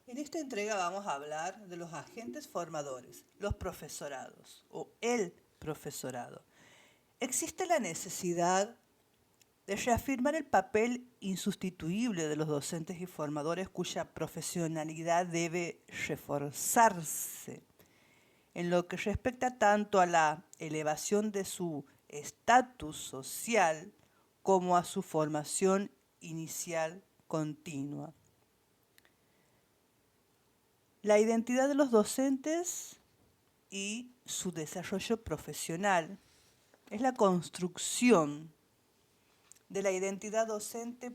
En esta entrega vamos a hablar de los agentes formadores, los profesorados o el profesorado. Existe la necesidad de reafirmar el papel insustituible de los docentes y formadores cuya profesionalidad debe reforzarse en lo que respecta tanto a la elevación de su estatus social como a su formación inicial continua. La identidad de los docentes y su desarrollo profesional es la construcción de la identidad docente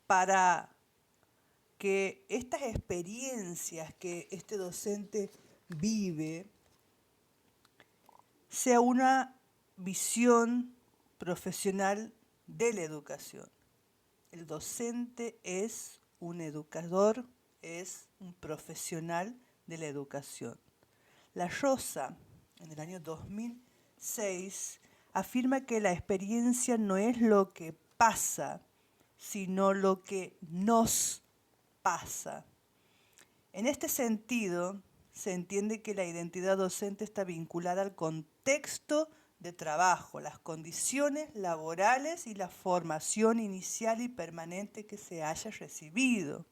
para que estas experiencias que este docente vive sea una visión profesional de la educación. El docente es un educador, es un profesional de la educación. La Rosa, en el año 2006, afirma que la experiencia no es lo que pasa, sino lo que nos pasa. En este sentido, se entiende que la identidad docente está vinculada al contexto de trabajo, las condiciones laborales y la formación inicial y permanente que se haya recibido.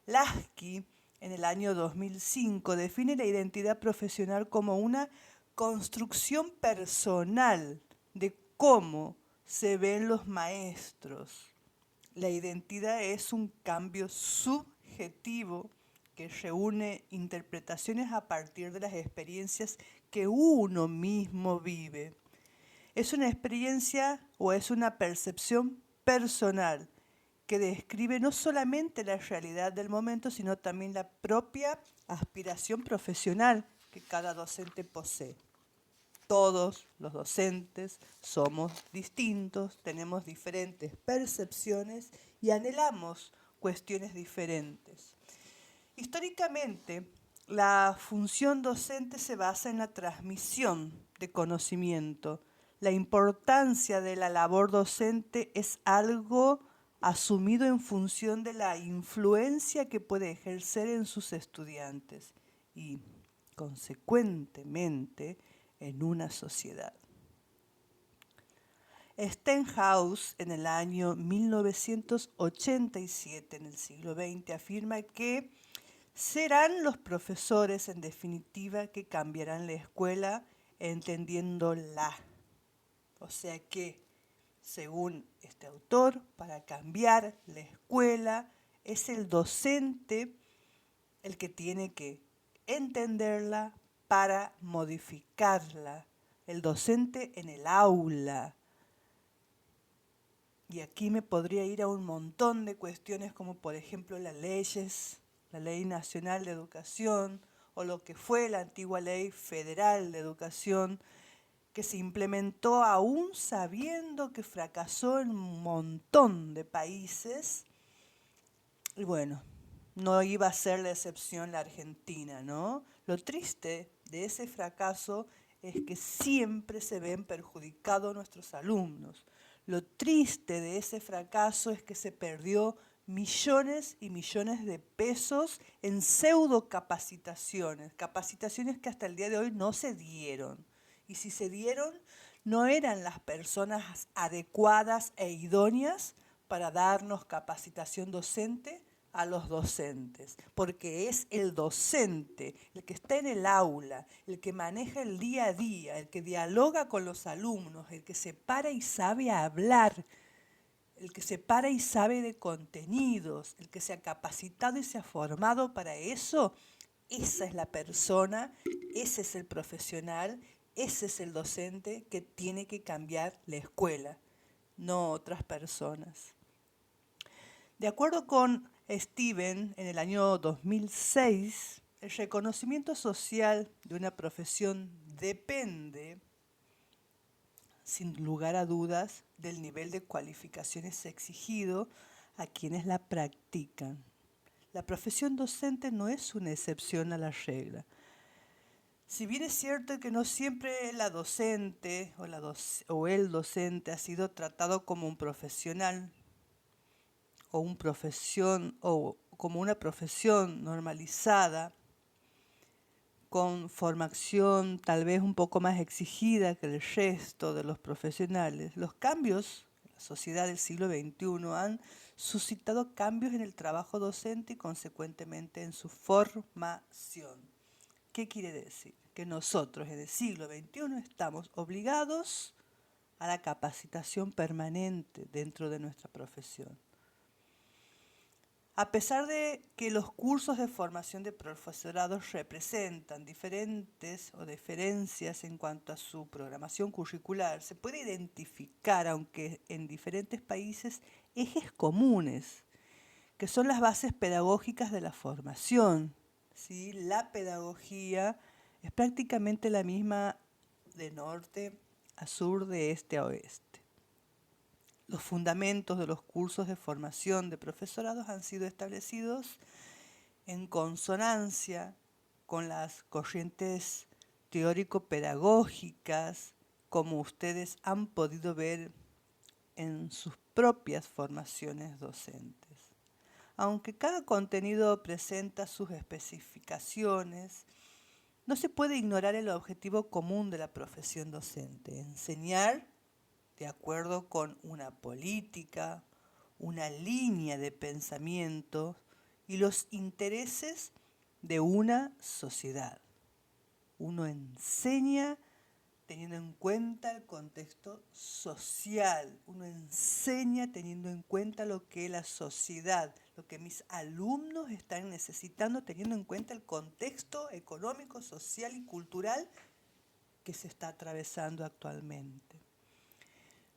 Lasky, en el año 2005, define la identidad profesional como una construcción personal de cómo se ven los maestros. La identidad es un cambio subjetivo que reúne interpretaciones a partir de las experiencias que uno mismo vive. Es una experiencia o es una percepción personal que describe no solamente la realidad del momento, sino también la propia aspiración profesional que cada docente posee. Todos los docentes somos distintos, tenemos diferentes percepciones y anhelamos cuestiones diferentes. Históricamente, la función docente se basa en la transmisión de conocimiento. La importancia de la labor docente es algo asumido en función de la influencia que puede ejercer en sus estudiantes y, consecuentemente, en una sociedad. Stenhouse, en el año 1987, en el siglo XX, afirma que serán los profesores, en definitiva, que cambiarán la escuela entendiéndola. O sea que, según este autor, para cambiar la escuela es el docente el que tiene que entenderla para modificarla. El docente en el aula. Y aquí me podría ir a un montón de cuestiones como por ejemplo las leyes, la Ley Nacional de Educación o lo que fue la antigua Ley Federal de Educación, que se implementó aún sabiendo que fracasó en un montón de países. Y bueno, no iba a ser la excepción la Argentina, ¿no? Lo triste de ese fracaso es que siempre se ven perjudicados nuestros alumnos. Lo triste de ese fracaso es que se perdió millones y millones de pesos en pseudo capacitaciones, capacitaciones que hasta el día de hoy no se dieron. Y si se dieron, no eran las personas adecuadas e idóneas para darnos capacitación docente a los docentes, porque es el docente, el que está en el aula, el que maneja el día a día, el que dialoga con los alumnos, el que se para y sabe hablar, el que se para y sabe de contenidos, el que se ha capacitado y se ha formado para eso. Esa es la persona, ese es el profesional, ese es el docente que tiene que cambiar la escuela, no otras personas. De acuerdo con Steven, en el año 2006, el reconocimiento social de una profesión depende, sin lugar a dudas, del nivel de cualificaciones exigido a quienes la practican. La profesión docente no es una excepción a la regla. Si bien es cierto que no siempre la docente o el docente ha sido tratado como un profesional o como una profesión normalizada, con formación tal vez un poco más exigida que el resto de los profesionales, los cambios en la sociedad del siglo XXI han suscitado cambios en el trabajo docente y consecuentemente en su formación. ¿Qué quiere decir? Que nosotros en el siglo XXI estamos obligados a la capacitación permanente dentro de nuestra profesión. A pesar de que los cursos de formación de profesorados representan diferentes o diferencias en cuanto a su programación curricular, se puede identificar, aunque en diferentes países, ejes comunes, que son las bases pedagógicas de la formación. ¿Sí? La pedagogía es prácticamente la misma de norte a sur, de este a oeste. Los fundamentos de los cursos de formación de profesorados han sido establecidos en consonancia con las corrientes teórico-pedagógicas, como ustedes han podido ver en sus propias formaciones docentes. Aunque cada contenido presenta sus especificaciones, no se puede ignorar el objetivo común de la profesión docente: enseñar de acuerdo con una política, una línea de pensamiento y los intereses de una sociedad. Uno enseña teniendo en cuenta el contexto social, uno enseña teniendo en cuenta lo que la sociedad, lo que mis alumnos están necesitando, teniendo en cuenta el contexto económico, social y cultural que se está atravesando actualmente.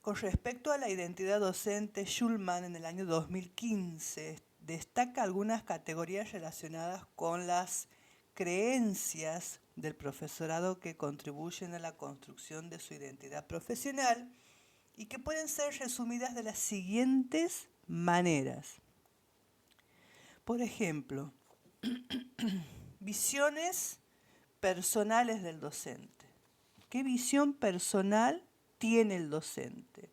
Con respecto a la identidad docente, Schulman en el año 2015 destaca algunas categorías relacionadas con las creencias del profesorado que contribuyen a la construcción de su identidad profesional y que pueden ser resumidas de las siguientes maneras. Por ejemplo, visiones personales del docente. ¿Qué visión personal tiene el docente?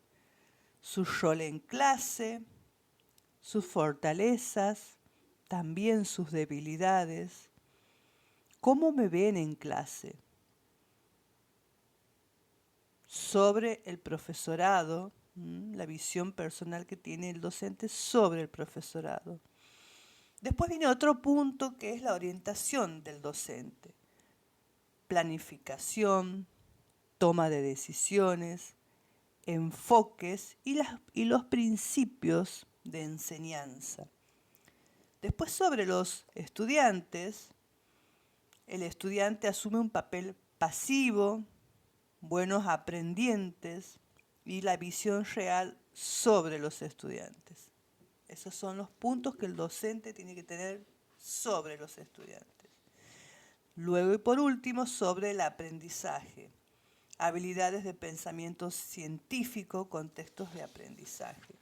Su rol en clase, sus fortalezas, también sus debilidades. ¿Cómo me ven en clase? Sobre el profesorado, la visión personal que tiene el docente sobre el profesorado. Después viene otro punto que es la orientación del docente. Planificación, toma de decisiones, enfoques y los principios de enseñanza. Después, sobre los estudiantes, el estudiante asume un papel pasivo, buenos aprendientes y la visión real sobre los estudiantes. Esos son los puntos que el docente tiene que tener sobre los estudiantes. Luego y por último, sobre el aprendizaje. Habilidades de pensamiento científico, contextos de aprendizaje.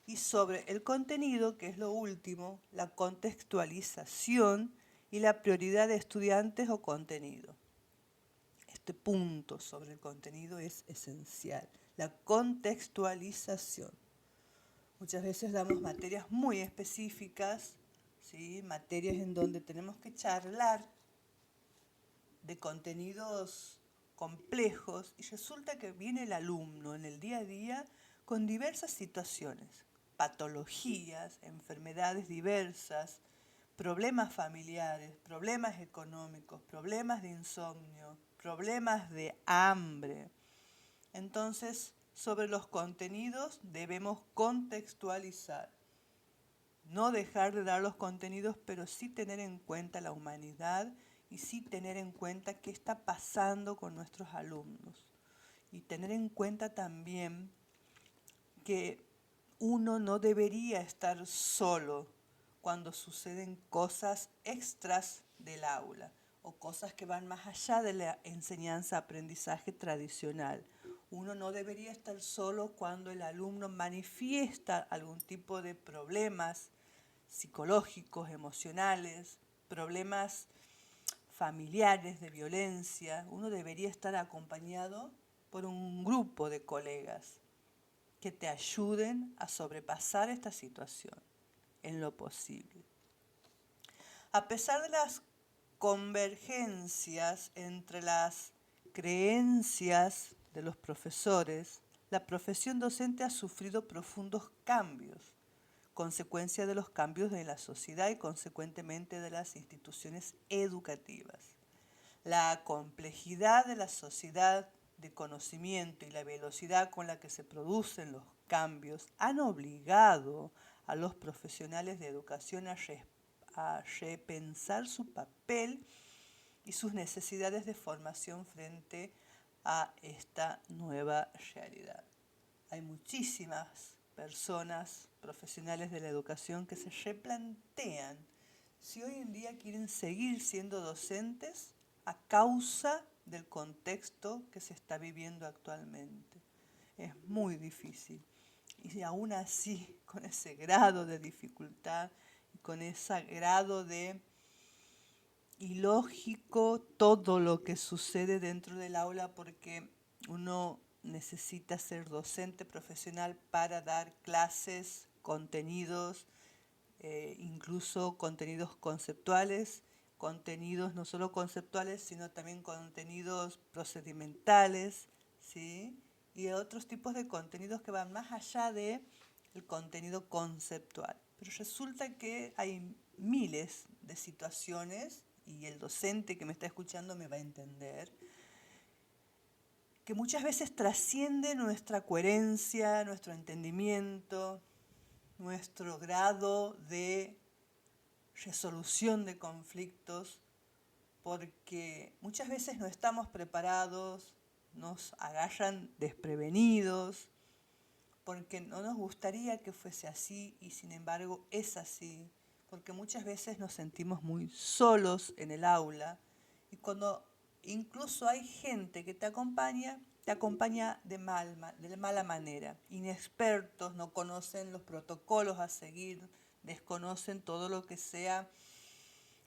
Y sobre el contenido, que es lo último, la contextualización y la prioridad de estudiantes o contenido. Este punto sobre el contenido es esencial, la contextualización. Muchas veces damos materias muy específicas, ¿sí? Materias en donde tenemos que charlar de contenidos complejos y resulta que viene el alumno en el día a día con diversas situaciones, patologías, enfermedades diversas, problemas familiares, problemas económicos, problemas de insomnio, problemas de hambre. Entonces, sobre los contenidos debemos contextualizar. No dejar de dar los contenidos, pero sí tener en cuenta la humanidad y sí tener en cuenta qué está pasando con nuestros alumnos. Y tener en cuenta también que uno no debería estar solo cuando suceden cosas extras del aula o cosas que van más allá de la enseñanza-aprendizaje tradicional. Uno no debería estar solo cuando el alumno manifiesta algún tipo de problemas psicológicos, emocionales, problemas familiares de violencia. Uno debería estar acompañado por un grupo de colegas que te ayuden a sobrepasar esta situación en lo posible. A pesar de las convergencias entre las creencias de los profesores, la profesión docente ha sufrido profundos cambios, consecuencia de los cambios de la sociedad y consecuentemente de las instituciones educativas. La complejidad de la sociedad de conocimiento y la velocidad con la que se producen los cambios han obligado a los profesionales de educación a repensar su papel y sus necesidades de formación frente a esta nueva realidad. Hay muchísimas personas, profesionales de la educación, que se replantean si hoy en día quieren seguir siendo docentes a causa del contexto que se está viviendo actualmente. Es muy difícil. Y aún así, con ese grado de dificultad y con ese grado de ilógico todo lo que sucede dentro del aula, porque uno necesita ser docente profesional para dar clases, contenidos, incluso contenidos conceptuales, contenidos no solo conceptuales, sino también contenidos procedimentales, ¿sí? Y otros tipos de contenidos que van más allá del contenido conceptual. Pero resulta que hay miles de situaciones, y el docente que me está escuchando me va a entender, que muchas veces trasciende nuestra coherencia, nuestro entendimiento, nuestro grado de resolución de conflictos, porque muchas veces no estamos preparados, nos agarran desprevenidos, porque no nos gustaría que fuese así y sin embargo es así, porque muchas veces nos sentimos muy solos en el aula y cuando incluso hay gente que te acompaña de mala manera. Inexpertos, no conocen los protocolos a seguir, desconocen todo lo que sea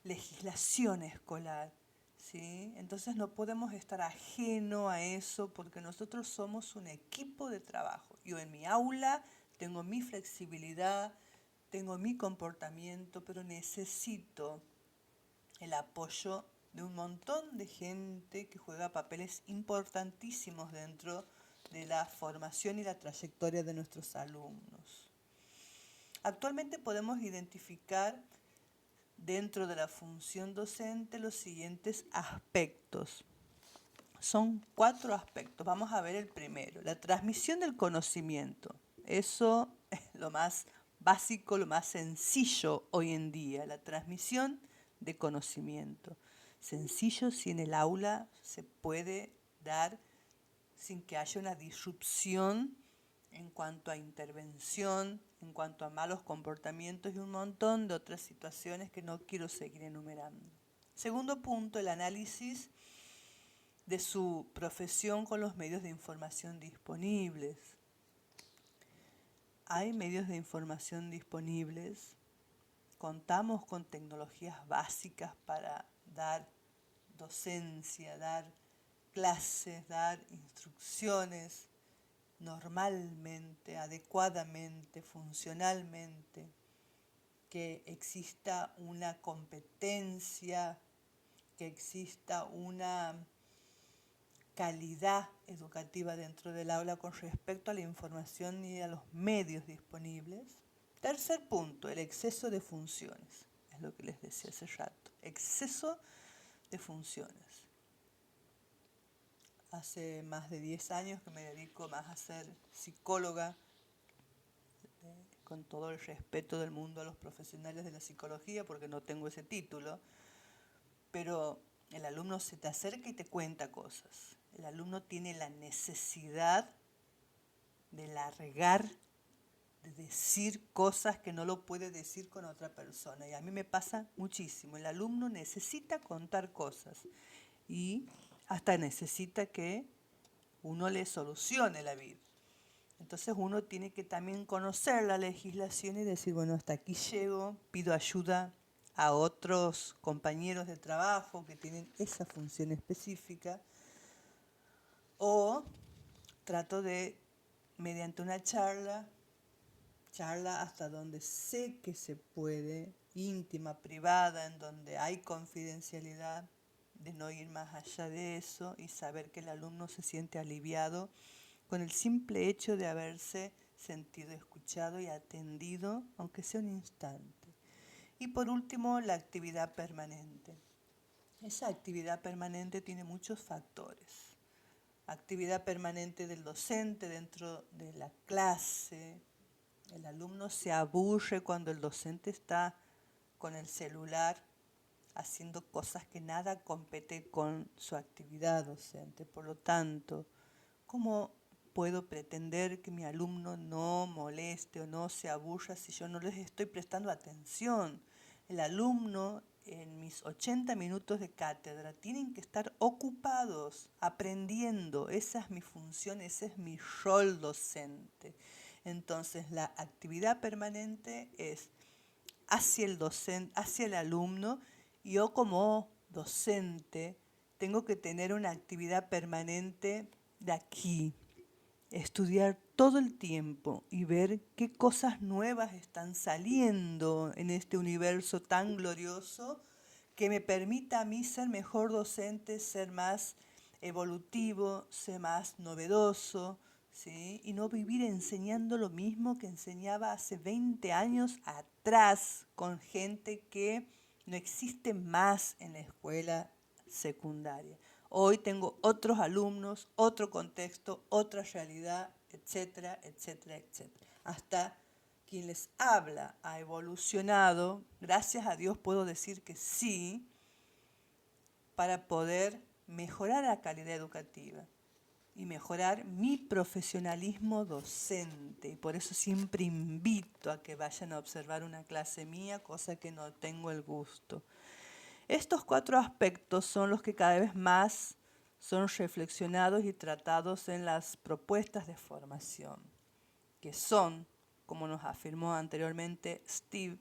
legislación escolar, ¿sí? Entonces no podemos estar ajeno a eso porque nosotros somos un equipo de trabajo. Yo en mi aula tengo mi flexibilidad, tengo mi comportamiento, pero necesito el apoyo de un montón de gente que juega papeles importantísimos dentro de la formación y la trayectoria de nuestros alumnos. Actualmente podemos identificar dentro de la función docente los siguientes aspectos. Son 4 aspectos. Vamos a ver el primero, la transmisión del conocimiento. Eso es lo más básico, lo más sencillo hoy en día, la transmisión de conocimiento. Sencillo si en el aula se puede dar sin que haya una disrupción en cuanto a intervención, en cuanto a malos comportamientos y un montón de otras situaciones que no quiero seguir enumerando. Segundo punto, el análisis de su profesión con los medios de información disponibles. Hay medios de información disponibles, contamos con tecnologías básicas para dar docencia, dar clases, dar instrucciones normalmente, adecuadamente, funcionalmente, que exista una competencia, que exista una calidad educativa dentro del aula con respecto a la información y a los medios disponibles. Tercer punto, el exceso de funciones. Es lo que les decía hace rato. Exceso de funciones. Hace más de 10 años que me dedico más a ser psicóloga, con todo el respeto del mundo a los profesionales de la psicología, porque no tengo ese título, pero el alumno se te acerca y te cuenta cosas. El alumno tiene la necesidad de largar, de decir cosas que no lo puede decir con otra persona. Y a mí me pasa muchísimo. El alumno necesita contar cosas y hasta necesita que uno le solucione la vida. Entonces uno tiene que también conocer la legislación y decir, bueno, hasta aquí llego, pido ayuda a otros compañeros de trabajo que tienen esa función específica, o trato de, mediante una charla hasta donde sé que se puede, íntima, privada, en donde hay confidencialidad, de no ir más allá de eso y saber que el alumno se siente aliviado con el simple hecho de haberse sentido escuchado y atendido, aunque sea un instante. Y por último, la actividad permanente. Esa actividad permanente tiene muchos factores. Actividad permanente del docente dentro de la clase. El alumno se aburre cuando el docente está con el celular haciendo cosas que nada compete con su actividad docente. Por lo tanto, ¿cómo puedo pretender que mi alumno no moleste o no se aburra si yo no les estoy prestando atención? El alumno en mis 80 minutos de cátedra tienen que estar ocupados, aprendiendo. Esa es mi función, ese es mi rol docente. Entonces, la actividad permanente es hacia el docente, hacia el alumno. Yo como docente tengo que tener una actividad permanente de aquí, estudiar todo el tiempo y ver qué cosas nuevas están saliendo en este universo tan glorioso que me permita a mí ser mejor docente, ser más evolutivo, ser más novedoso, ¿sí? Y no vivir enseñando lo mismo que enseñaba hace 20 años atrás con gente que no existe más en la escuela secundaria. Hoy tengo otros alumnos, otro contexto, otra realidad, etcétera, etcétera, etcétera. Hasta quien les habla ha evolucionado, gracias a Dios puedo decir que sí, para poder mejorar la calidad educativa y mejorar mi profesionalismo docente. Y por eso siempre invito a que vayan a observar una clase mía, cosa que no tengo el gusto. Estos 4 aspectos son los que cada vez más son reflexionados y tratados en las propuestas de formación, que son, como nos afirmó anteriormente Steve,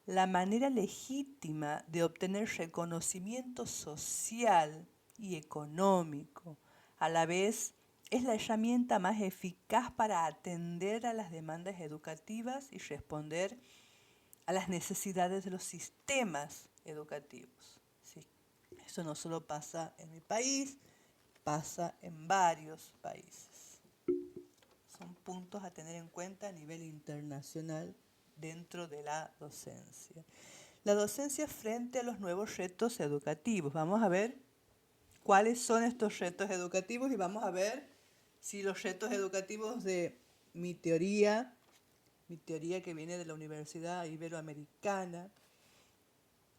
la manera legítima de obtener reconocimiento social y económico. A la vez, es la herramienta más eficaz para atender a las demandas educativas y responder a las necesidades de los sistemas educativos. ¿Sí? Eso no solo pasa en mi país, pasa en varios países. Son puntos a tener en cuenta a nivel internacional dentro de la docencia. La docencia frente a los nuevos retos educativos. Vamos a ver cuáles son estos retos educativos y vamos a ver si los retos educativos de mi teoría que viene de la Universidad Iberoamericana,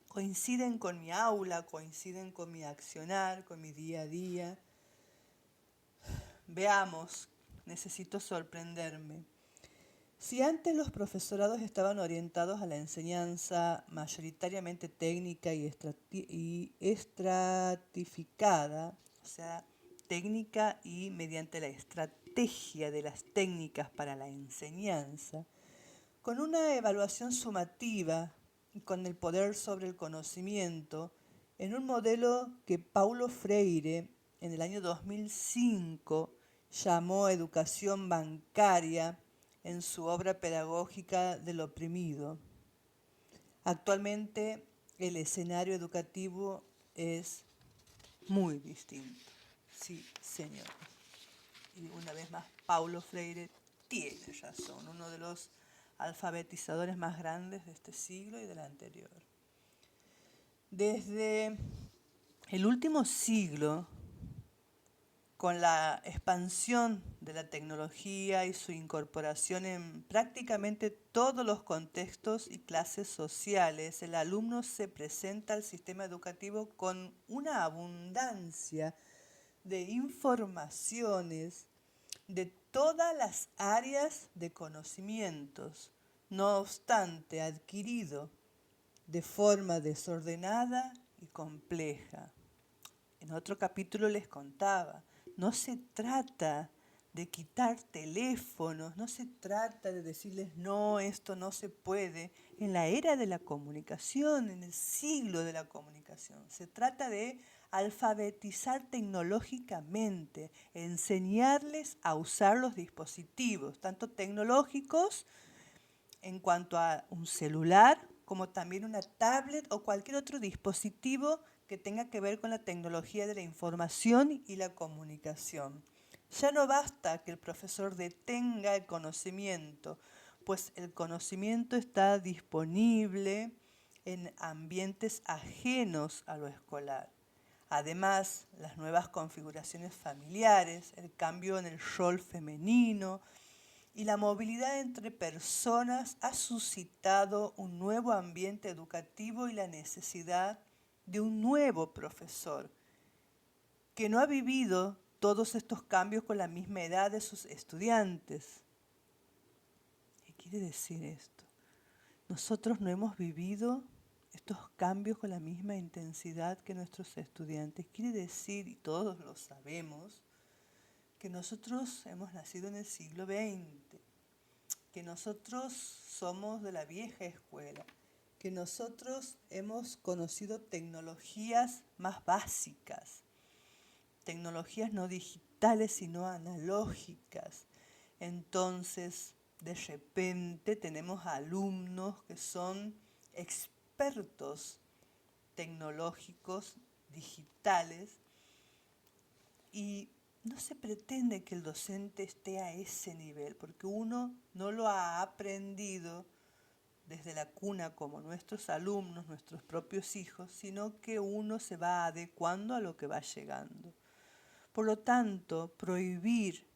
coinciden con mi aula, coinciden con mi accionar, con mi día a día. Veamos, necesito sorprenderme. Si antes los profesorados estaban orientados a la enseñanza mayoritariamente técnica y estratificada, o sea, técnica y mediante la estrategia de las técnicas para la enseñanza, con una evaluación sumativa y con el poder sobre el conocimiento, en un modelo que Paulo Freire en el año 2005 llamó educación bancaria en su obra pedagógica del oprimido. Actualmente el escenario educativo es muy distinto. Sí, señor. Y una vez más, Paulo Freire tiene razón, uno de los alfabetizadores más grandes de este siglo y del anterior. Desde el último siglo, con la expansión de la tecnología y su incorporación en prácticamente todos los contextos y clases sociales, el alumno se presenta al sistema educativo con una abundancia de informaciones de todas las áreas de conocimientos, no obstante adquirido de forma desordenada y compleja. En otro capítulo les contaba, no se trata de quitar teléfonos, no se trata de decirles no, esto no se puede. En la era de la comunicación, en el siglo de la comunicación, se trata de alfabetizar tecnológicamente, enseñarles a usar los dispositivos, tanto tecnológicos en cuanto a un celular, como también una tablet o cualquier otro dispositivo que tenga que ver con la tecnología de la información y la comunicación. Ya no basta que el profesor detenga el conocimiento, pues el conocimiento está disponible en ambientes ajenos a lo escolar. Además, las nuevas configuraciones familiares, el cambio en el rol femenino y la movilidad entre personas ha suscitado un nuevo ambiente educativo y la necesidad de un nuevo profesor que no ha vivido todos estos cambios con la misma edad de sus estudiantes. ¿Qué quiere decir esto? Nosotros no hemos vivido estos cambios con la misma intensidad que nuestros estudiantes. Quiere decir, y todos lo sabemos, que nosotros hemos nacido en el siglo XX, que nosotros somos de la vieja escuela, que nosotros hemos conocido tecnologías más básicas, tecnologías no digitales sino analógicas. Entonces, de repente tenemos alumnos que son expertos tecnológicos, digitales, y no se pretende que el docente esté a ese nivel, porque uno no lo ha aprendido desde la cuna como nuestros alumnos, nuestros propios hijos, sino que uno se va adecuando a lo que va llegando. Por lo tanto, prohibir,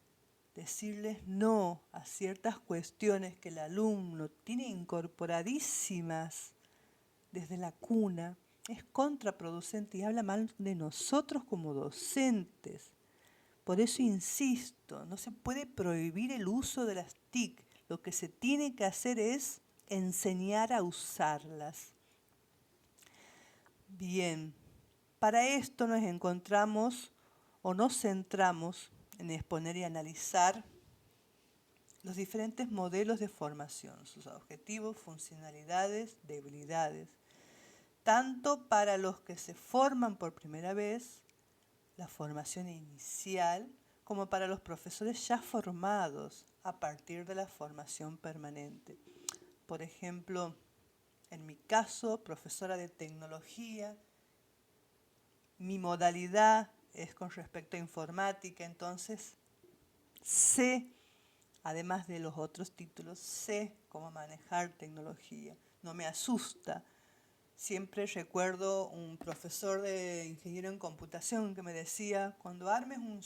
decirles no a ciertas cuestiones que el alumno tiene incorporadísimas desde la cuna es contraproducente y habla mal de nosotros como docentes. Por eso insisto, no se puede prohibir el uso de las TIC. Lo que se tiene que hacer es enseñar a usarlas. Bien, para esto nos encontramos o nos centramos en exponer y analizar los diferentes modelos de formación, sus objetivos, funcionalidades, debilidades, tanto para los que se forman por primera vez, la formación inicial, como para los profesores ya formados a partir de la formación permanente. Por ejemplo, en mi caso, profesora de tecnología, mi modalidad es con respecto a informática, entonces sé, además de los otros títulos, sé cómo manejar tecnología. No me asusta. Siempre recuerdo un profesor de ingeniero en computación que me decía, cuando armes un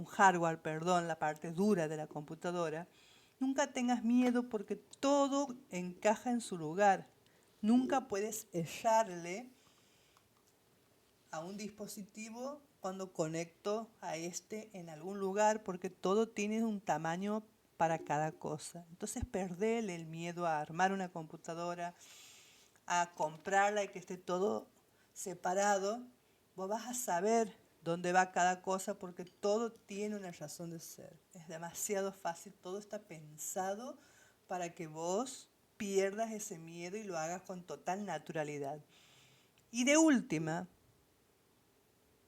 hardware, la parte dura de la computadora, nunca tengas miedo porque todo encaja en su lugar. Nunca puedes errarle a un dispositivo cuando conecto a este en algún lugar porque todo tiene un tamaño para cada cosa. Entonces perderle el miedo a armar una computadora, a comprarla y que esté todo separado, vos vas a saber dónde va cada cosa porque todo tiene una razón de ser. Es demasiado fácil, todo está pensado para que vos pierdas ese miedo y lo hagas con total naturalidad. Y de última,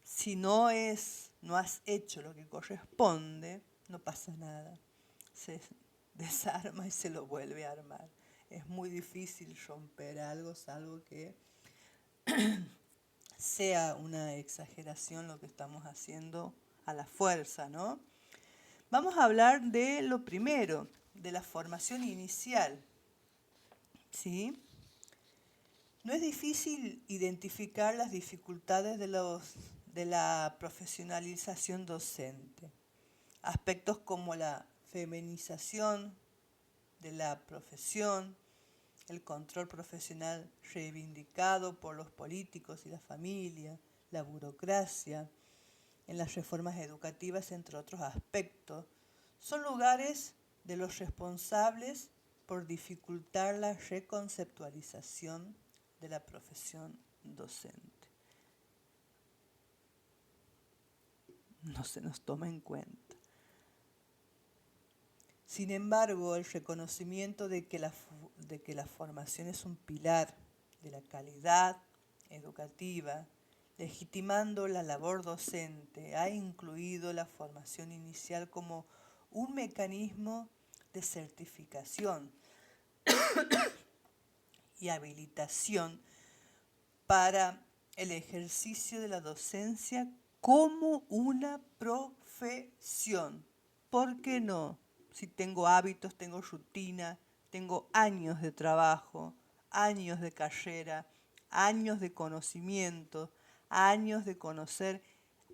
si no has hecho lo que corresponde, no pasa nada. Se desarma y se lo vuelve a armar. Es muy difícil romper algo, salvo que sea una exageración lo que estamos haciendo a la fuerza, ¿no? Vamos a hablar de lo primero, de la formación inicial, ¿sí? No es difícil identificar las dificultades de la profesionalización docente. Aspectos como la feminización de la profesión, el control profesional reivindicado por los políticos y la familia, la burocracia, en las reformas educativas, entre otros aspectos, son lugares de los responsables por dificultar la reconceptualización de la profesión docente. No se nos toma en cuenta. Sin embargo, el reconocimiento de que la formación es un pilar de la calidad educativa, legitimando la labor docente, ha incluido la formación inicial como un mecanismo de certificación y habilitación para el ejercicio de la docencia como una profesión. ¿Por qué no? Si tengo hábitos, tengo rutina, tengo años de trabajo, años de carrera, años de conocimiento, años de conocer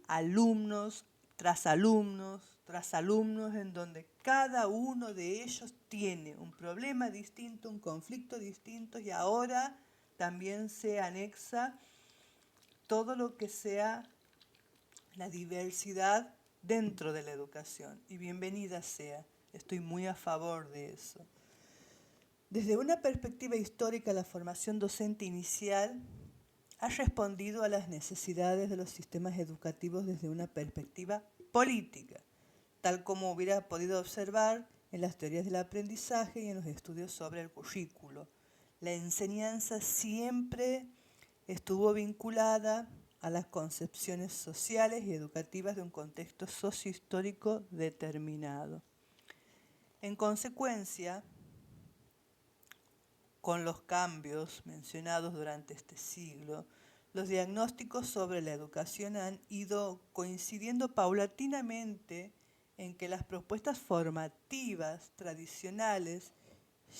alumnos tras alumnos, en donde cada uno de ellos tiene un problema distinto, un conflicto distinto, y ahora también se anexa todo lo que sea la diversidad dentro de la educación. Y bienvenida sea, estoy muy a favor de eso. Desde una perspectiva histórica, la formación docente inicial ha respondido a las necesidades de los sistemas educativos desde una perspectiva política, tal como hubiera podido observar en las teorías del aprendizaje y en los estudios sobre el currículo. La enseñanza siempre estuvo vinculada a las concepciones sociales y educativas de un contexto sociohistórico determinado. En consecuencia, con los cambios mencionados durante este siglo, los diagnósticos sobre la educación han ido coincidiendo paulatinamente en que las propuestas formativas tradicionales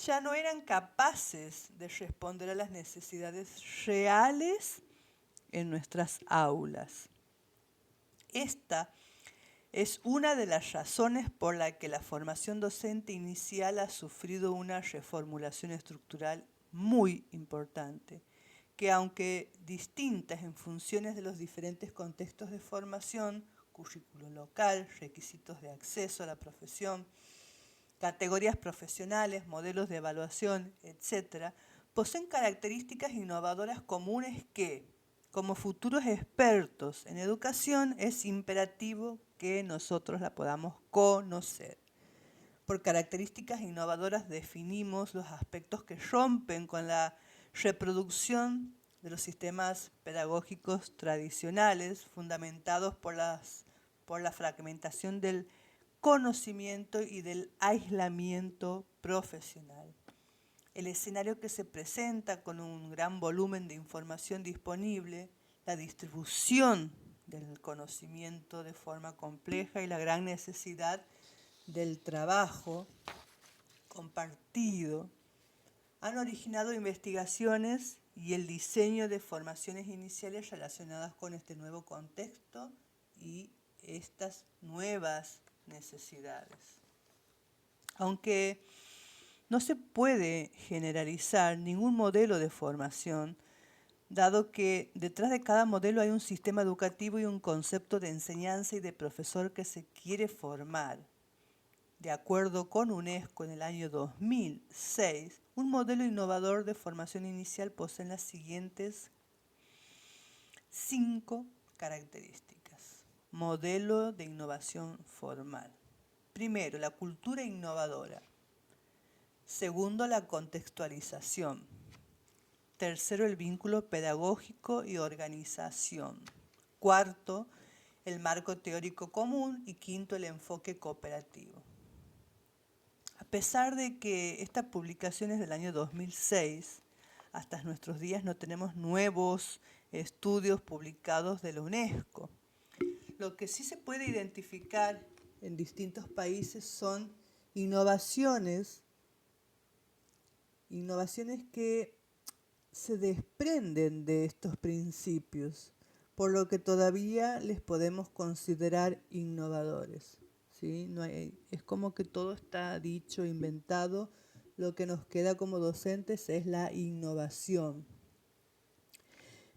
ya no eran capaces de responder a las necesidades reales en nuestras aulas. Esta es una de las razones por la que la formación docente inicial ha sufrido una reformulación estructural muy importante, que aunque distintas en funciones de los diferentes contextos de formación, currículo local, requisitos de acceso a la profesión, categorías profesionales, modelos de evaluación, etc., poseen características innovadoras comunes que, como futuros expertos en educación, es imperativo que nosotros la podamos conocer. Por características innovadoras definimos los aspectos que rompen con la reproducción de los sistemas pedagógicos tradicionales, fundamentados por la fragmentación del conocimiento y del aislamiento profesional. El escenario que se presenta con un gran volumen de información disponible, la distribución del conocimiento de forma compleja y la gran necesidad del trabajo compartido han originado investigaciones y el diseño de formaciones iniciales relacionadas con este nuevo contexto y estas nuevas necesidades. Aunque no se puede generalizar ningún modelo de formación, dado que detrás de cada modelo hay un sistema educativo y un concepto de enseñanza y de profesor que se quiere formar. De acuerdo con UNESCO, en el año 2006, un modelo innovador de formación inicial posee las siguientes 5 características. Modelo de innovación formal. Primero, la cultura innovadora. Segundo, la contextualización. Tercero, el vínculo pedagógico y organización. Cuarto, el marco teórico común. Y quinto, el enfoque cooperativo. A pesar de que esta publicación es del año 2006, hasta nuestros días no tenemos nuevos estudios publicados de la UNESCO. Lo que sí se puede identificar en distintos países son innovaciones que se desprenden de estos principios, por lo que todavía les podemos considerar innovadores. ¿Sí? Es como que todo está dicho, inventado. Lo que nos queda como docentes es la innovación.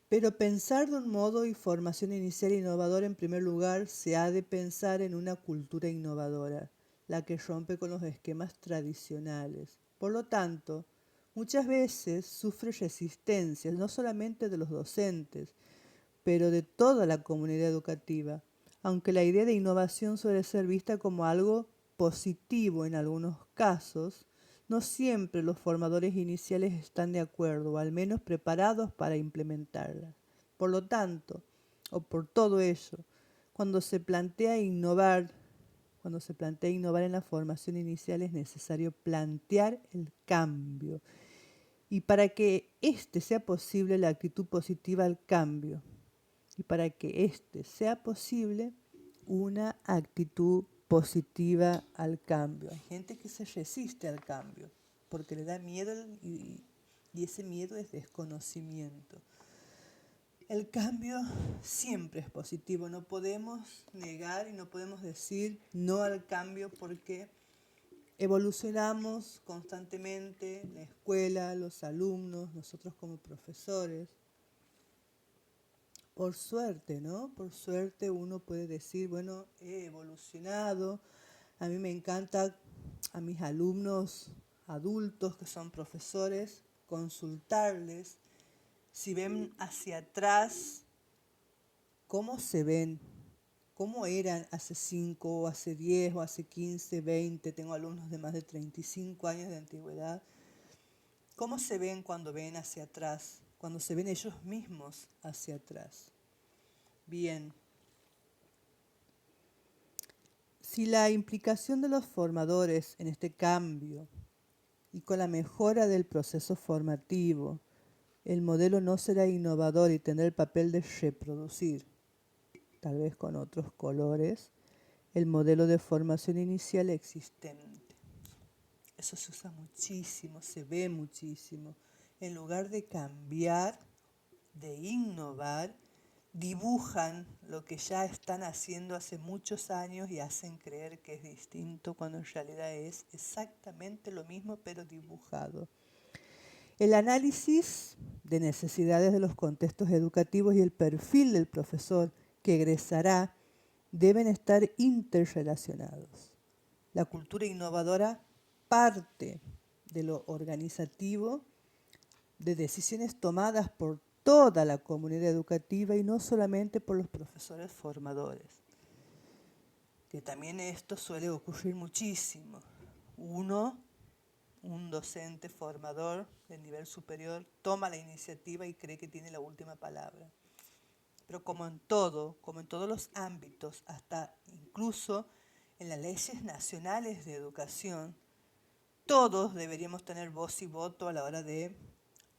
Pero pensar de un modo y formación inicial innovadora, en primer lugar, se ha de pensar en una cultura innovadora, la que rompe con los esquemas tradicionales. Por lo tanto, muchas veces sufre resistencias, no solamente de los docentes, pero de toda la comunidad educativa, aunque la idea de innovación suele ser vista como algo positivo en algunos casos, no siempre los formadores iniciales están de acuerdo, o al menos preparados para implementarla. Por lo tanto, o por todo ello, cuando se plantea innovar en la formación inicial es necesario plantear el cambio. Y para que este sea posible, la actitud positiva al cambio. Y para que este sea posible, una actitud positiva al cambio. Hay gente que se resiste al cambio porque le da miedo y ese miedo es desconocimiento. El cambio siempre es positivo, no podemos negar y no podemos decir no al cambio porque evolucionamos constantemente, la escuela, los alumnos, nosotros como profesores. Por suerte, ¿no? Por suerte uno puede decir, bueno, he evolucionado. A mí me encanta a mis alumnos adultos que son profesores consultarles si ven hacia atrás, cómo se ven, cómo eran hace 5 o hace 10 o hace 15, 20, tengo alumnos de más de 35 años de antigüedad, cómo se ven cuando ven hacia atrás, cuando se ven ellos mismos hacia atrás. Bien, si la implicación de los formadores en este cambio y con la mejora del proceso formativo, el modelo no será innovador y tendrá el papel de reproducir, tal vez con otros colores, el modelo de formación inicial existente. Eso se usa muchísimo, se ve muchísimo. En lugar de cambiar, de innovar, dibujan lo que ya están haciendo hace muchos años y hacen creer que es distinto cuando en realidad es exactamente lo mismo pero dibujado. El análisis de necesidades de los contextos educativos y el perfil del profesor que egresará deben estar interrelacionados. La cultura innovadora parte de lo organizativo, de decisiones tomadas por toda la comunidad educativa y no solamente por los profesores formadores. Que también esto suele ocurrir muchísimo. Un docente formador de nivel superior toma la iniciativa y cree que tiene la última palabra. Pero como en todos los ámbitos, hasta incluso en las leyes nacionales de educación, todos deberíamos tener voz y voto a la hora de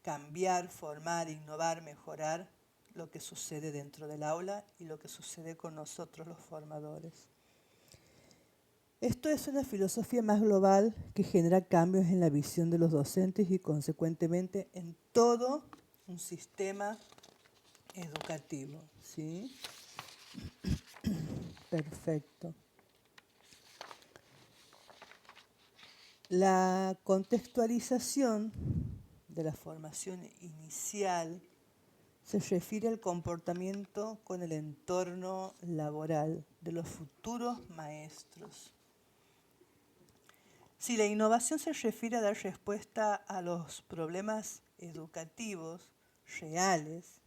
cambiar, formar, innovar, mejorar lo que sucede dentro del aula y lo que sucede con nosotros los formadores. Esto es una filosofía más global que genera cambios en la visión de los docentes y consecuentemente en todo un sistema educativo. ¿Sí? Perfecto. La contextualización de la formación inicial se refiere al comportamiento con el entorno laboral de los futuros maestros. Si la innovación se refiere a dar respuesta a los problemas educativos reales,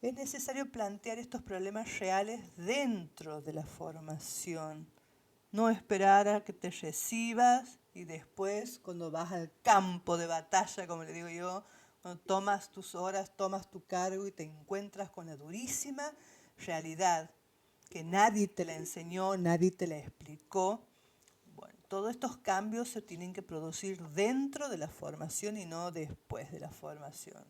es necesario plantear estos problemas reales dentro de la formación. No esperar a que te recibas y después, cuando vas al campo de batalla, como le digo yo, cuando tomas tus horas, tomas tu cargo y te encuentras con la durísima realidad que nadie te la enseñó, nadie te la explicó. Bueno, todos estos cambios se tienen que producir dentro de la formación y no después de la formación.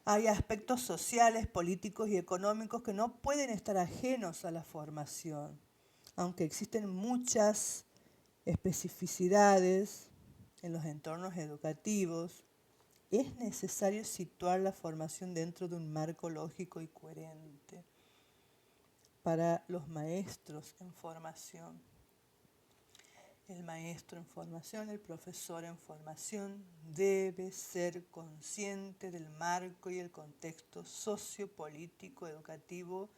Hay aspectos sociales, políticos y económicos que no pueden estar ajenos a la formación, aunque existen muchas especificidades en los entornos educativos. Es necesario situar la formación dentro de un marco lógico y coherente para los maestros en formación. El maestro en formación, el profesor en formación, debe ser consciente del marco y el contexto sociopolítico educativo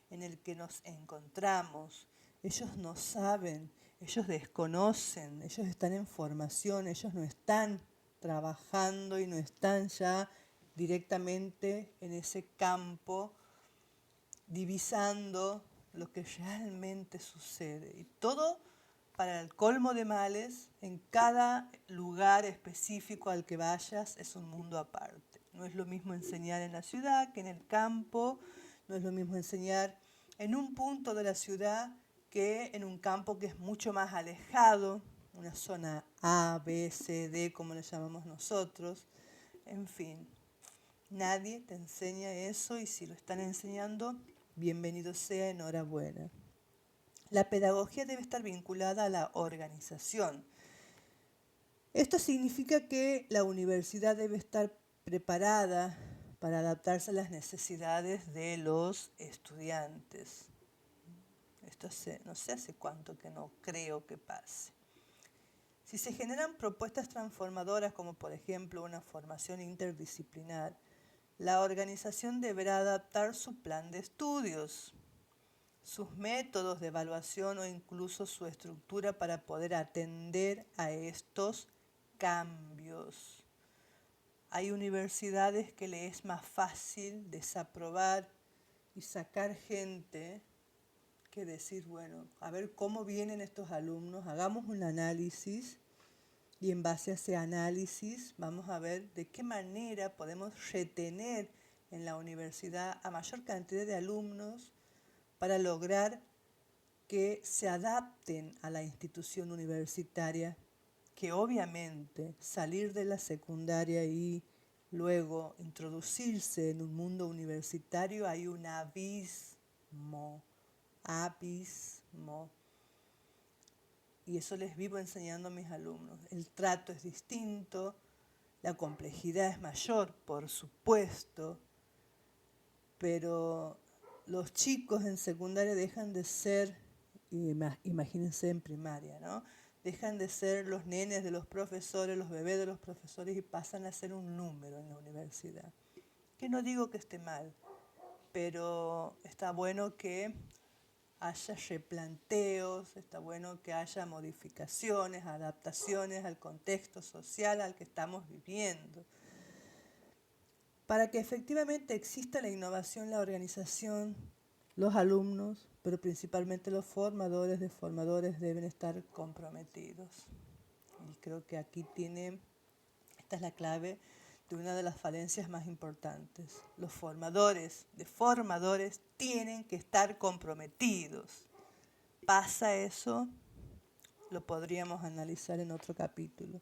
en el que nos encontramos. Ellos no saben, ellos desconocen, ellos están en formación, ellos no están trabajando y no están ya directamente en ese campo divisando lo que realmente sucede. Y todo para el colmo de males, en cada lugar específico al que vayas es un mundo aparte. No es lo mismo enseñar en la ciudad que en el campo, no es lo mismo enseñar en un punto de la ciudad que en un campo que es mucho más alejado, una zona A, B, C, D, como le llamamos nosotros. En fin, nadie te enseña eso y si lo están enseñando, bienvenido sea, enhorabuena. La pedagogía debe estar vinculada a la organización. Esto significa que la universidad debe estar preparada para adaptarse a las necesidades de los estudiantes. Esto no sé hace cuánto que no creo que pase. Si se generan propuestas transformadoras, como por ejemplo una formación interdisciplinar, la organización deberá adaptar su plan de estudios, sus métodos de evaluación o incluso su estructura para poder atender a estos cambios. Hay universidades que le es más fácil desaprobar y sacar gente que decir, bueno, a ver cómo vienen estos alumnos, hagamos un análisis y en base a ese análisis vamos a ver de qué manera podemos retener en la universidad a mayor cantidad de alumnos para lograr que se adapten a la institución universitaria, que obviamente salir de la secundaria y luego introducirse en un mundo universitario hay un abismo. Y eso les vivo enseñando a mis alumnos. El trato es distinto, la complejidad es mayor, por supuesto, pero los chicos en secundaria dejan de ser, imagínense en primaria, ¿no? Dejan de ser los nenes de los profesores, los bebés de los profesores y pasan a ser un número en la universidad. Que no digo que esté mal, pero está bueno que haya replanteos, está bueno que haya modificaciones, adaptaciones al contexto social al que estamos viviendo. Para que efectivamente exista la innovación, la organización, los alumnos, pero principalmente los formadores de formadores deben estar comprometidos. Y creo que aquí esta es la clave de una de las falencias más importantes. Los formadores de formadores tienen que estar comprometidos. ¿Pasa eso? Lo podríamos analizar en otro capítulo.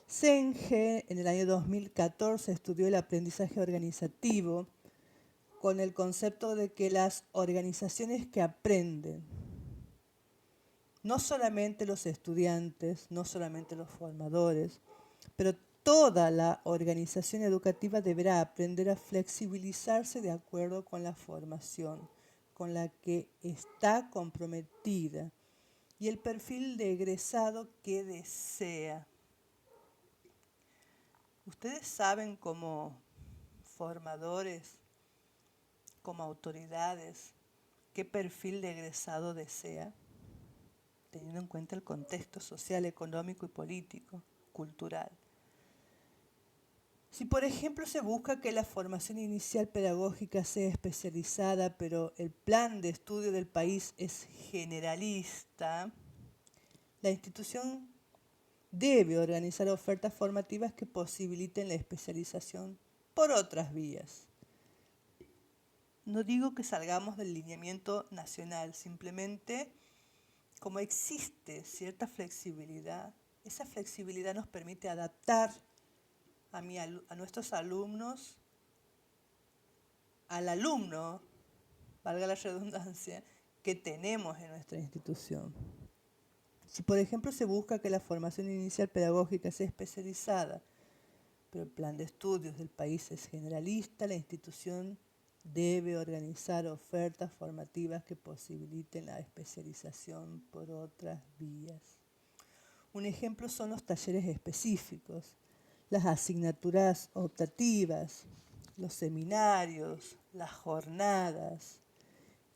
Senge, en el año 2014, estudió el aprendizaje organizativo con el concepto de que las organizaciones que aprenden, no solamente los estudiantes, no solamente los formadores, pero toda la organización educativa deberá aprender a flexibilizarse de acuerdo con la formación con la que está comprometida y el perfil de egresado que desea. Ustedes saben como formadores, como autoridades, qué perfil de egresado desea, teniendo en cuenta el contexto social, económico y político, cultural. Si, por ejemplo, se busca que la formación inicial pedagógica sea especializada, pero el plan de estudio del país es generalista, la institución debe organizar ofertas formativas que posibiliten la especialización por otras vías. No digo que salgamos del lineamiento nacional, simplemente como existe cierta flexibilidad, esa flexibilidad nos permite adaptar a nuestros alumnos, al alumno, valga la redundancia, que tenemos en nuestra institución. Si, por ejemplo, se busca que la formación inicial pedagógica sea especializada, pero el plan de estudios del país es generalista, la institución debe organizar ofertas formativas que posibiliten la especialización por otras vías. Un ejemplo son los talleres específicos, las asignaturas optativas, los seminarios, las jornadas,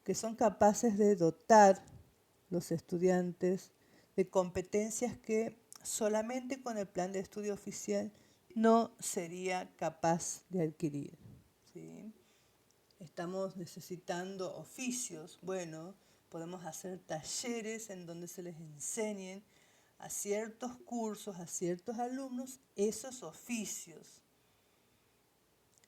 que son capaces de dotar los estudiantes de competencias que solamente con el plan de estudio oficial no sería capaz de adquirir. ¿Sí? Estamos necesitando oficios. Bueno, podemos hacer talleres en donde se les enseñen a ciertos cursos, a ciertos alumnos, esos oficios.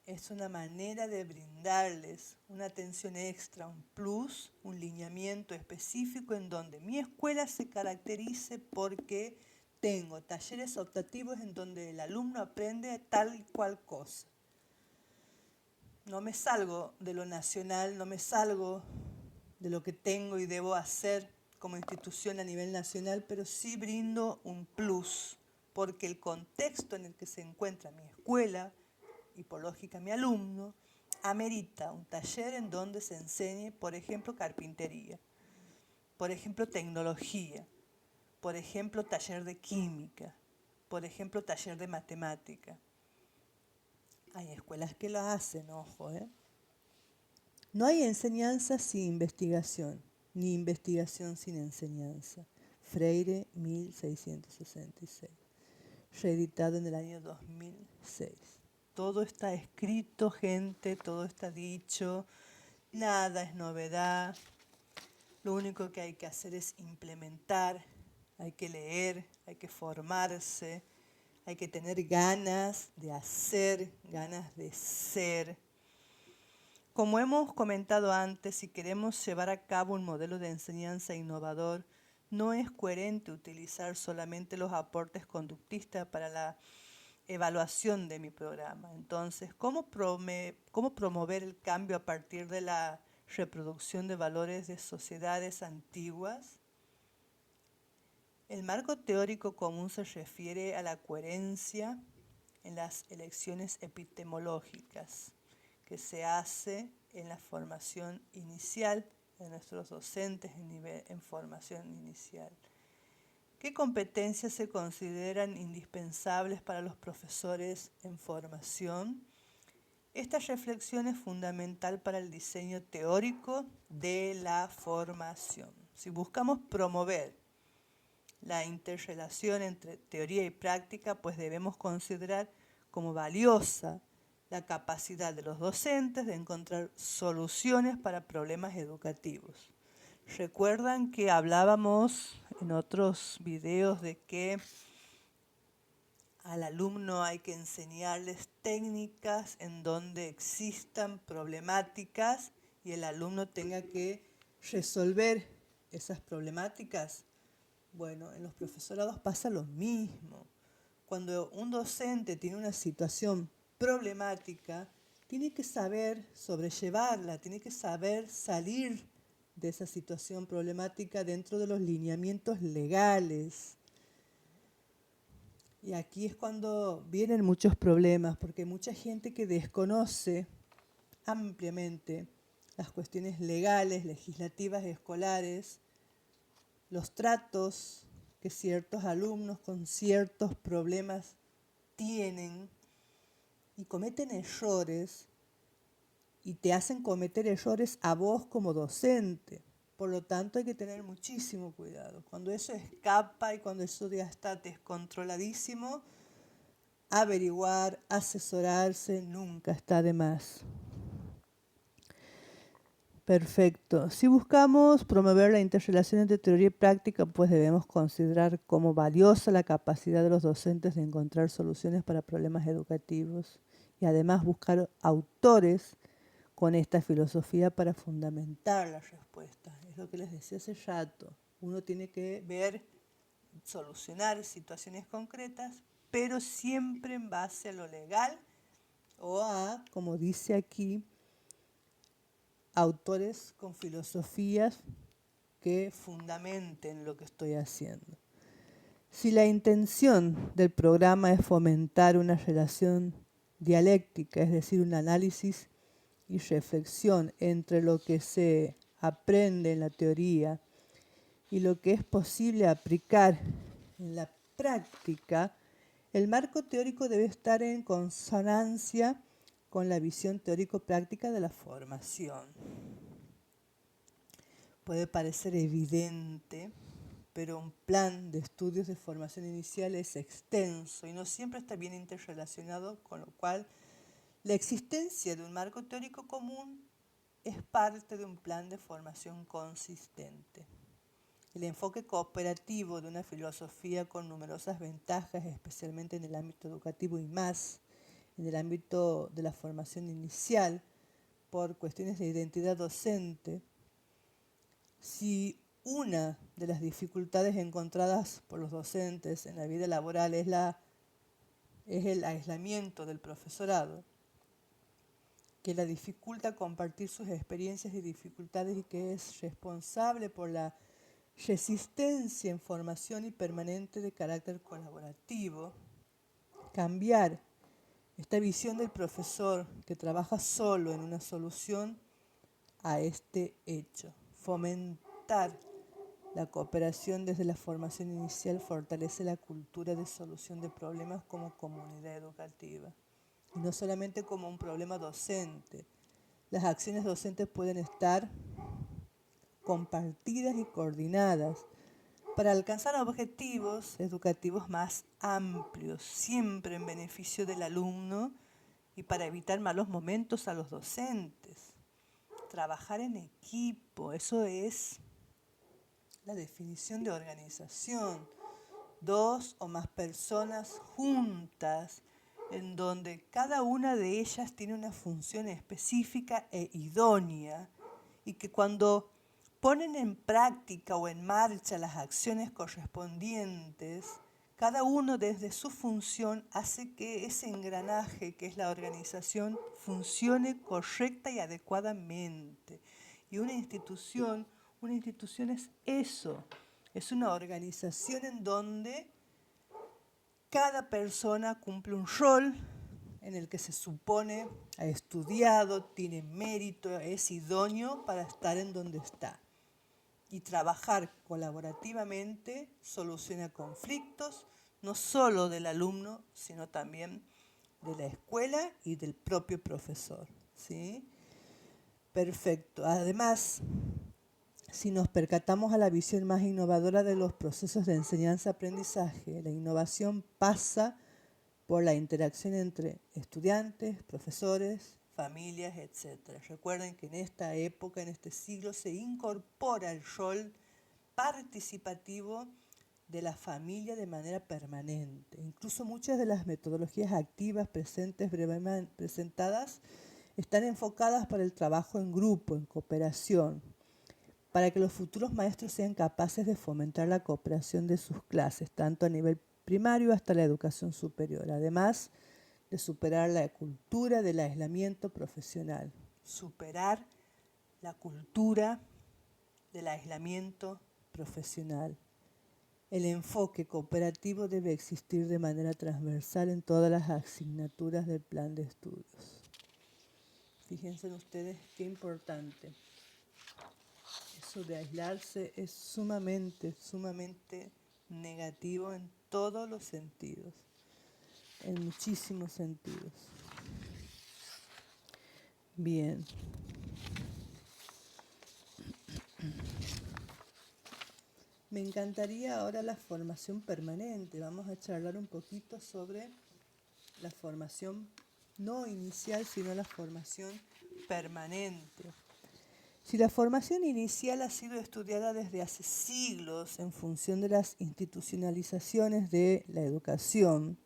Es una manera de brindarles una atención extra, un plus, un lineamiento específico en donde mi escuela se caracterice porque Tengo talleres optativos en donde el alumno aprende tal y cual cosa. No me salgo de lo nacional, no me salgo de lo que tengo y debo hacer como institución a nivel nacional, pero sí brindo un plus, porque el contexto en el que se encuentra mi escuela y por lógica mi alumno amerita un taller en donde se enseñe, por ejemplo, carpintería, por ejemplo, tecnología, por ejemplo, taller de química, por ejemplo, taller de matemática. Hay escuelas que lo hacen, ojo, ¿eh? No hay enseñanza sin investigación, ni investigación sin enseñanza. Freire, 1666. Reeditado en el año 2006. Todo está escrito, gente, todo está dicho, nada es novedad. Lo único que hay que hacer es implementar, hay que leer, hay que formarse, hay que tener ganas de hacer, ganas de ser. Como hemos comentado antes, si queremos llevar a cabo un modelo de enseñanza innovador, no es coherente utilizar solamente los aportes conductistas para la evaluación de mi programa. Entonces, ¿cómo promover el cambio a partir de la reproducción de valores de sociedades antiguas? El marco teórico común se refiere a la coherencia en las elecciones epistemológicas que se hace en la formación inicial de nuestros docentes en formación inicial. ¿Qué competencias se consideran indispensables para los profesores en formación? Esta reflexión es fundamental para el diseño teórico de la formación. Si buscamos promover la interrelación entre teoría y práctica, pues debemos considerar como valiosa la capacidad de los docentes de encontrar soluciones para problemas educativos. Recuerdan que hablábamos en otros videos de que al alumno hay que enseñarles técnicas en donde existan problemáticas y el alumno tenga que resolver esas problemáticas. Bueno, en los profesorados pasa lo mismo. Cuando un docente tiene una situación problemática, tiene que saber sobrellevarla, tiene que saber salir de esa situación problemática dentro de los lineamientos legales. Y aquí es cuando vienen muchos problemas, porque hay mucha gente que desconoce ampliamente las cuestiones legales, legislativas, escolares, los tratos que ciertos alumnos con ciertos problemas tienen y cometen errores y te hacen cometer errores a vos como docente. Por lo tanto, hay que tener muchísimo cuidado. Cuando eso escapa y cuando eso ya está descontroladísimo, averiguar, asesorarse, nunca está de más. Perfecto. Si buscamos promover la interrelación entre teoría y práctica, pues debemos considerar como valiosa la capacidad de los docentes de encontrar soluciones para problemas educativos y además buscar autores con esta filosofía para fundamentar las respuestas. Es lo que les decía hace rato. Uno tiene que ver, solucionar situaciones concretas, pero siempre en base a lo legal o a, como dice aquí, autores con filosofías que fundamenten lo que estoy haciendo. Si la intención del programa es fomentar una relación dialéctica, es decir, un análisis y reflexión entre lo que se aprende en la teoría y lo que es posible aplicar en la práctica, el marco teórico debe estar en consonancia con la visión teórico-práctica de la formación. Puede parecer evidente, pero un plan de estudios de formación inicial es extenso y no siempre está bien interrelacionado, con lo cual la existencia de un marco teórico común es parte de un plan de formación consistente. El enfoque cooperativo de una filosofía con numerosas ventajas, especialmente en el ámbito educativo y más en el ámbito de la formación inicial, por cuestiones de identidad docente. Si una de las dificultades encontradas por los docentes en la vida laboral es el aislamiento del profesorado, que la dificulta compartir sus experiencias y dificultades y que es responsable por la resistencia en formación y permanente de carácter colaborativo. Cambiar esta visión del profesor que trabaja solo en una solución a este hecho. Fomentar la cooperación desde la formación inicial fortalece la cultura de solución de problemas como comunidad educativa. Y no solamente como un problema docente. Las acciones docentes pueden estar compartidas y coordinadas para alcanzar objetivos educativos más amplios, siempre en beneficio del alumno y para evitar malos momentos a los docentes. Trabajar en equipo, eso es la definición de organización. 2 o más personas juntas, en donde cada una de ellas tiene una función específica e idónea, y que cuando ponen en práctica o en marcha las acciones correspondientes, cada uno desde su función hace que ese engranaje que es la organización funcione correcta y adecuadamente. Y una institución es eso, es una organización en donde cada persona cumple un rol en el que se supone ha estudiado, tiene mérito, es idóneo para estar en donde está. Y trabajar colaborativamente soluciona conflictos, no solo del alumno, sino también de la escuela y del propio profesor, ¿sí? Perfecto. Además, si nos percatamos a la visión más innovadora de los procesos de enseñanza-aprendizaje, la innovación pasa por la interacción entre estudiantes, profesores, familias, etc. Recuerden que en esta época, en este siglo, se incorpora el rol participativo de la familia de manera permanente. Incluso muchas de las metodologías activas presentadas están enfocadas para el trabajo en grupo, en cooperación, para que los futuros maestros sean capaces de fomentar la cooperación de sus clases, tanto a nivel primario hasta la educación superior, además de superar la cultura del aislamiento profesional. Superar la cultura del aislamiento profesional. El enfoque cooperativo debe existir de manera transversal en todas las asignaturas del plan de estudios. Fíjense ustedes qué importante. Eso de aislarse es sumamente negativo en todos los sentidos, en muchísimos sentidos. Bien. Me encantaría ahora la formación permanente. Vamos a charlar un poquito sobre la formación no inicial, sino la formación permanente. Si la formación inicial ha sido estudiada desde hace siglos en función de las institucionalizaciones de la educación,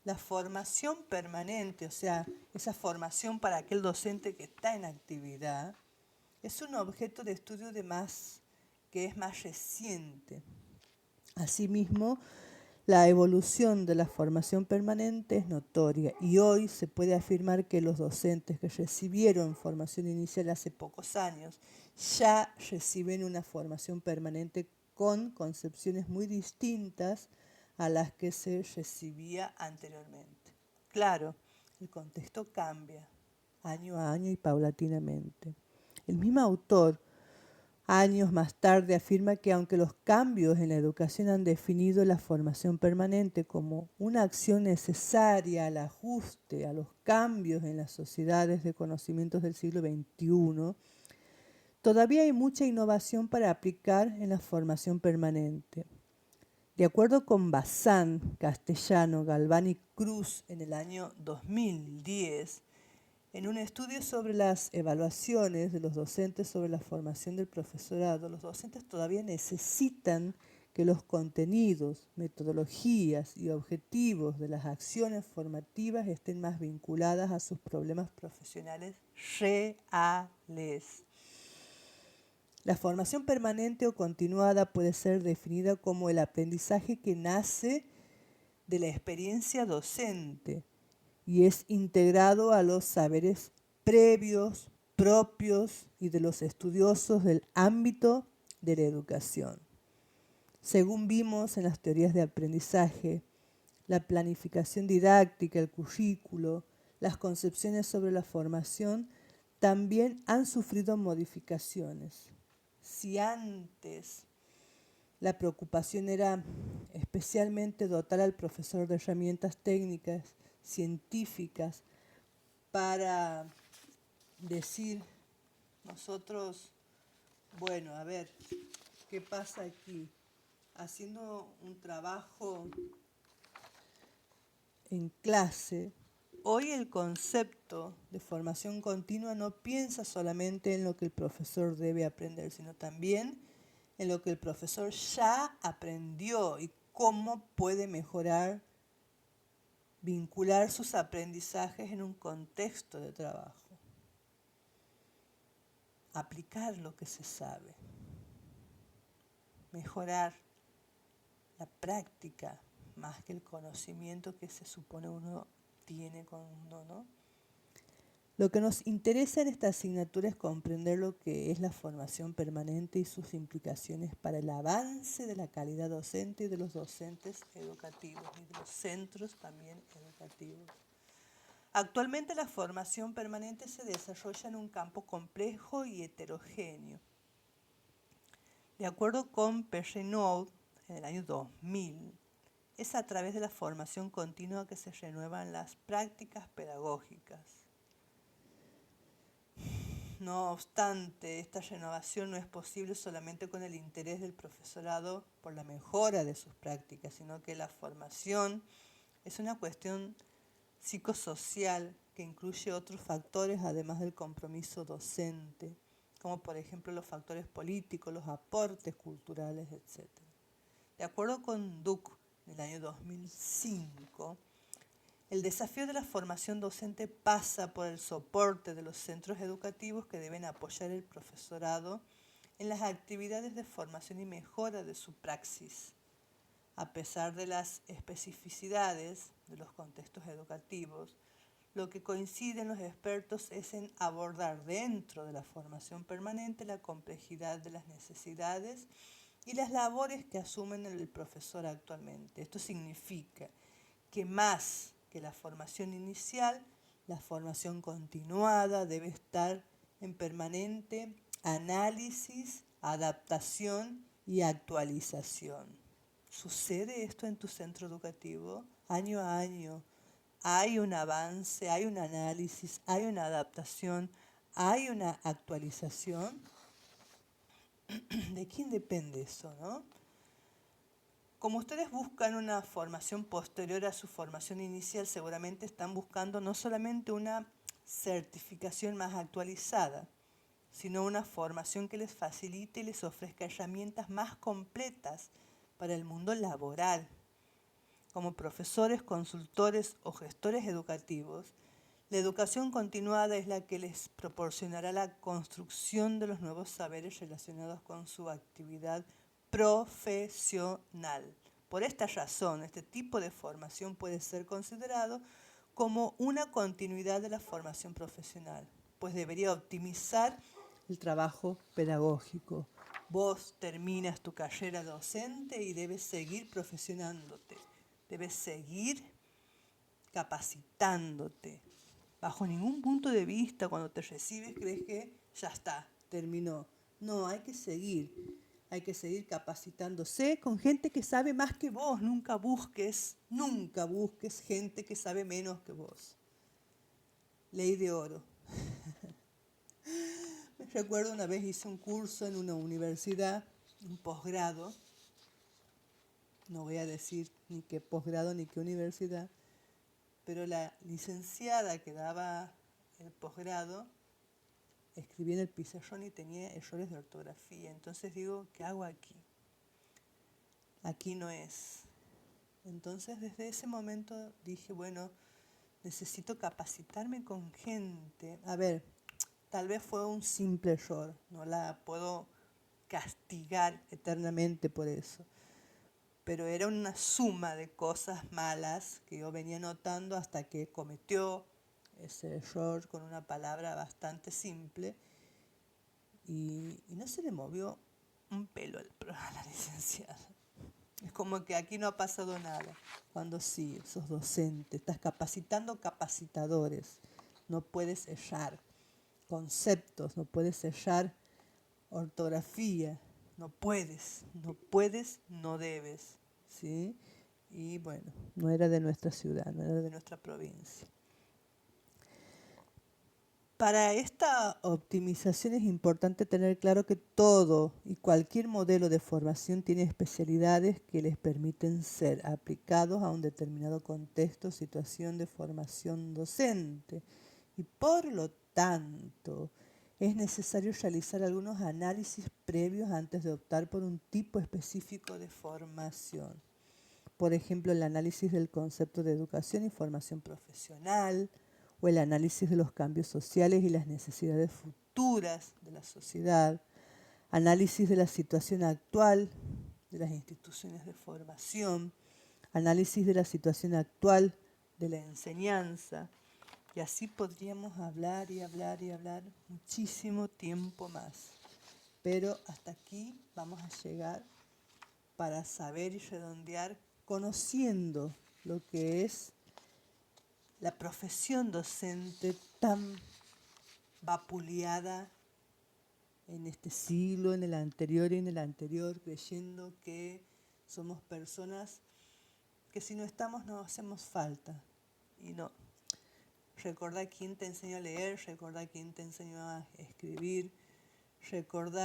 la formación permanente, o sea, esa formación para aquel docente que está en actividad, es un objeto de estudio que es más reciente. Asimismo, la evolución de la formación permanente es notoria y hoy se puede afirmar que los docentes que recibieron formación inicial hace pocos años ya reciben una formación permanente con concepciones muy distintas a las que se recibía anteriormente. Claro, el contexto cambia año a año y paulatinamente. El mismo autor, años más tarde, afirma que aunque los cambios en la educación han definido la formación permanente como una acción necesaria al ajuste a los cambios en las sociedades de conocimientos del siglo XXI, todavía hay mucha innovación para aplicar en la formación permanente. De acuerdo con Bazán, Castellano, Galván y Cruz en el año 2010, en un estudio sobre las evaluaciones de los docentes sobre la formación del profesorado, los docentes todavía necesitan que los contenidos, metodologías y objetivos de las acciones formativas estén más vinculadas a sus problemas profesionales reales. La formación permanente o continuada puede ser definida como el aprendizaje que nace de la experiencia docente y es integrado a los saberes previos, propios y de los estudiosos del ámbito de la educación. Según vimos en las teorías de aprendizaje, la planificación didáctica, el currículo, las concepciones sobre la formación también han sufrido modificaciones. Si antes la preocupación era especialmente dotar al profesor de herramientas técnicas, científicas, para decir nosotros, bueno, a ver, ¿qué pasa aquí? Haciendo un trabajo en clase, hoy el concepto de formación continua no piensa solamente en lo que el profesor debe aprender, sino también en lo que el profesor ya aprendió y cómo puede mejorar, vincular sus aprendizajes en un contexto de trabajo, aplicar lo que se sabe, mejorar la práctica más que el conocimiento que se supone uno tiene con uno, ¿no? Lo que nos interesa en esta asignatura es comprender lo que es la formación permanente y sus implicaciones para el avance de la calidad docente y de los docentes educativos y de los centros también educativos. Actualmente la formación permanente se desarrolla en un campo complejo y heterogéneo. De acuerdo con Perrineau, en el año 2000, es a través de la formación continua que se renuevan las prácticas pedagógicas. No obstante, esta renovación no es posible solamente con el interés del profesorado por la mejora de sus prácticas, sino que la formación es una cuestión psicosocial que incluye otros factores además del compromiso docente, como por ejemplo los factores políticos, los aportes culturales, etc. De acuerdo con Duc, en el año 2005, el desafío de la formación docente pasa por el soporte de los centros educativos que deben apoyar el profesorado en las actividades de formación y mejora de su praxis. A pesar de las especificidades de los contextos educativos, lo que coinciden los expertos es en abordar dentro de la formación permanente la complejidad de las necesidades y las labores que asumen el profesor actualmente. Esto significa que más que la formación inicial, la formación continuada debe estar en permanente análisis, adaptación y actualización. ¿Sucede esto en tu centro educativo? Año a año hay un avance, hay un análisis, hay una adaptación, hay una actualización. ¿De quién depende eso, no? Como ustedes buscan una formación posterior a su formación inicial, seguramente están buscando no solamente una certificación más actualizada, sino una formación que les facilite y les ofrezca herramientas más completas para el mundo laboral. Como profesores, consultores o gestores educativos, la educación continuada es la que les proporcionará la construcción de los nuevos saberes relacionados con su actividad profesional. Por esta razón, este tipo de formación puede ser considerado como una continuidad de la formación profesional, pues debería optimizar el trabajo pedagógico. Vos terminas tu carrera docente y debes seguir profesionándote, debes seguir capacitándote. Bajo ningún punto de vista, cuando te recibes, crees que ya está, terminó. No, hay que seguir capacitándose con gente que sabe más que vos. Nunca busques gente que sabe menos que vos. Ley de oro. Me recuerdo una vez hice un curso en una universidad, un posgrado. No voy a decir ni qué posgrado ni qué universidad, pero la licenciada que daba el posgrado escribí en el pizarrón y tenía errores de ortografía. Entonces digo, ¿qué hago aquí? Aquí no es. Entonces desde ese momento dije, bueno, necesito capacitarme con gente. A ver, tal vez fue un simple error, no la puedo castigar eternamente por eso. Pero era una suma de cosas malas que yo venía notando hasta que cometió ese error con una palabra bastante simple y no se le movió un pelo a la licenciada. Es como que aquí no ha pasado nada. Cuando sí, sos docente, estás capacitando capacitadores, no puedes errar conceptos, no puedes errar ortografía, no puedes, no debes, ¿sí? Y bueno, no era de nuestra ciudad, no era de nuestra provincia. Para esta optimización es importante tener claro que todo y cualquier modelo de formación tiene especialidades que les permiten ser aplicados a un determinado contexto o situación de formación docente. Y por lo tanto, es necesario realizar algunos análisis previos antes de optar por un tipo específico de formación. Por ejemplo, el análisis del concepto de educación y formación profesional, o el análisis de los cambios sociales y las necesidades futuras de la sociedad, análisis de la situación actual de las instituciones de formación, análisis de la situación actual de la enseñanza, y así podríamos hablar y hablar y hablar muchísimo tiempo más. Pero hasta aquí vamos a llegar para saber y redondear conociendo lo que es la profesión docente tan vapuleada en este siglo, en el anterior y en el anterior, creyendo que somos personas que si no estamos no hacemos falta. Y no. Recordá quién te enseñó a leer, recordá quién te enseñó a escribir, recordá